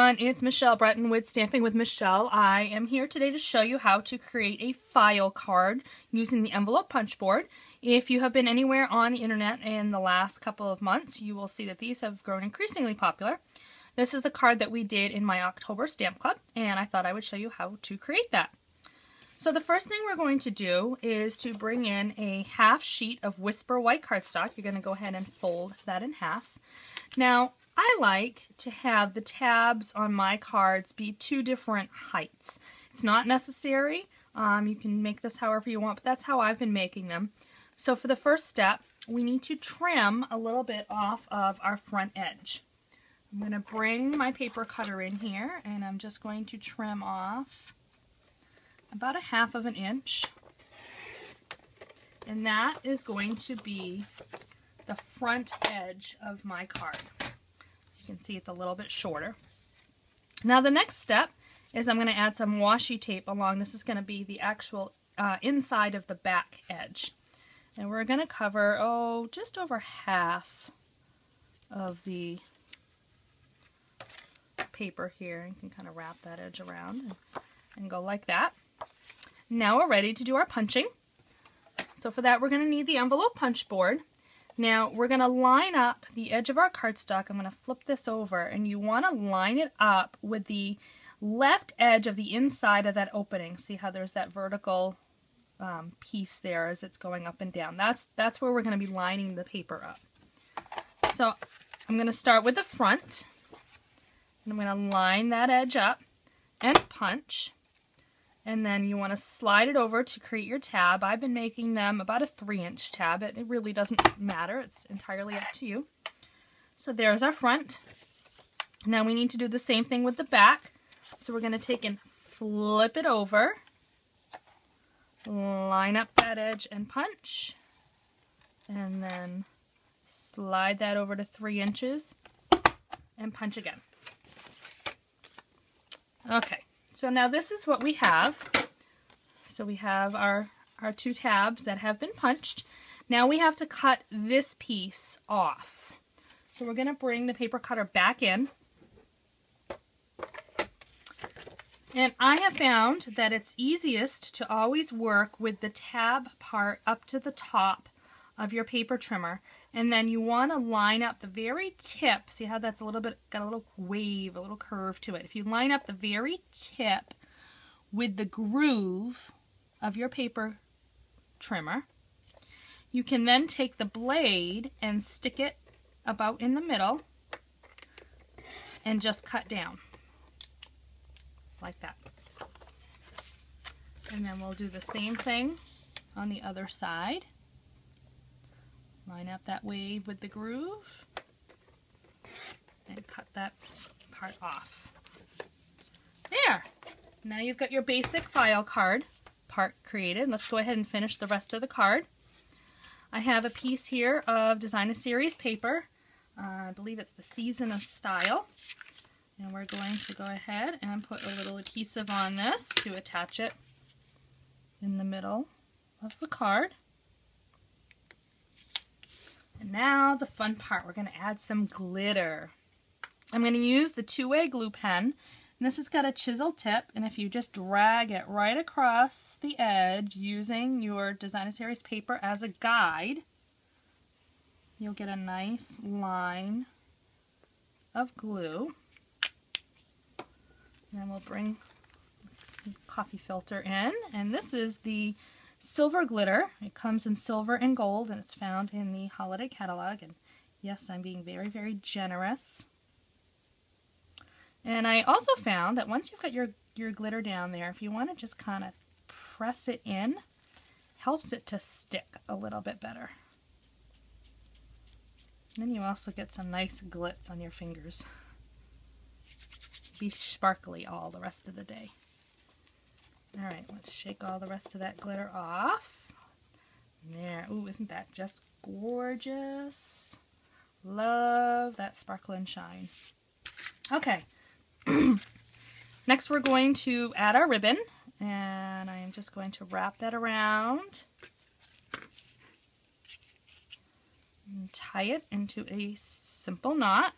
everyone, it's Michelle Breton with Stamping with Michelle. I am here today to show you how to create a file card using the envelope punch board. If you have been anywhere on the internet in the last couple of months, you will see that these have grown increasingly popular. This is the card that we did in my October stamp club, and I thought I would show you how to create that. So the first thing we're going to do is to bring in a half sheet of Whisper white cardstock. You're going to go ahead and fold that in half. Now, I like to have the tabs on my cards be two different heights. It's not necessary. You can make this however you want, but that's how I've been making them. So for the first step, we need to trim a little bit off of our front edge. I'm going to bring my paper cutter in here, and I'm just going to trim off about 1/2 inch. And that is going to be the front edge of my card. You can see it's a little bit shorter. Now the next step is I'm going to add some washi tape along. This is going to be the actual inside of the back edge. And we're going to cover, just over half of the paper here. You can kind of wrap that edge around and go like that. Now we're ready to do our punching. So for that we're going to need the envelope punch board. Now we're going to line up the edge of our cardstock. I'm going to flip this over, and you want to line it up with the left edge of the inside of that opening. See how there's that vertical piece there as it's going up and down. That's where we're going to be lining the paper up. So I'm going to start with the front, and I'm going to line that edge up and punch. And then you want to slide it over to create your tab. I've been making them about a 3-inch tab. It really doesn't matter. It's entirely up to you. So there's our front. Now we need to do the same thing with the back. So we're going to take and flip it over. Line up that edge and punch. And then slide that over to 3 inches and punch again. Okay. So now this is what we have. So we have our two tabs that have been punched. Now we have to cut this piece off. So we're going to bring the paper cutter back in. And I have found that it's easiest to always work with the tab part up to the top of your paper trimmer. And then you want to line up the very tip. See how that's got a little wave, a little curve to it. If you line up the very tip with the groove of your paper trimmer, you can then take the blade and stick it about in the middle and just cut down like that. And then we'll do the same thing on the other side. Line up that wave with the groove and cut that part off. There! Now you've got your basic file card part created. Let's go ahead and finish the rest of the card. I have a piece here of Design a Series paper. I believe it's the Season of Style. And we're going to go ahead and put a little adhesive on this to attach it in the middle of the card. And now the fun part, we're going to add some glitter. I'm going to use the 2-way glue pen, and this has got a chisel tip, and if you just drag it right across the edge using your Design a Series paper as a guide, you'll get a nice line of glue. And then we'll bring the coffee filter in, and this is the silver glitter. It comes in silver and gold, and it's found in the holiday catalog. And yes, I'm being very, very generous. And I also found that once you've got your glitter down there, if you want to just kind of press it in, helps it to stick a little bit better. And then you also get some nice glitz on your fingers. Be sparkly all the rest of the day. Alright, let's shake all the rest of that glitter off. There. Ooh, isn't that just gorgeous? Love that sparkle and shine. Okay. Next we're going to add our ribbon, and I am just going to wrap that around and tie it into a simple knot.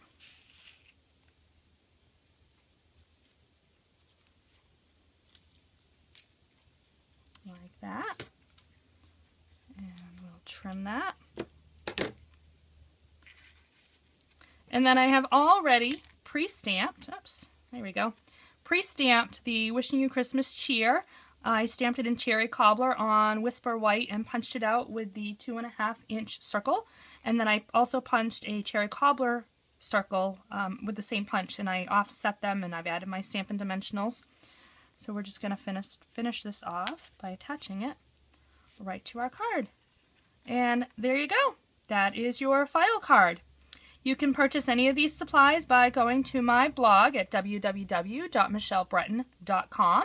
trim that. And then I have already pre-stamped, oops, there we go, pre-stamped the Wishing You Christmas cheer. I stamped it in cherry cobbler on Whisper White and punched it out with the 2.5-inch circle. And then I also punched a cherry cobbler circle with the same punch, and I offset them, and I've added my Stampin' Dimensionals. So we're just going to finish this off by attaching it right to our card. And there you go. That is your file card. You can purchase any of these supplies by going to my blog at www.michellebreton.com.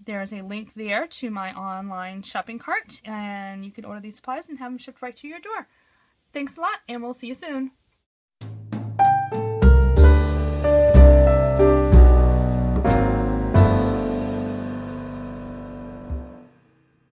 There's a link there to my online shopping cart, and you can order these supplies and have them shipped right to your door. Thanks a lot, and we'll see you soon.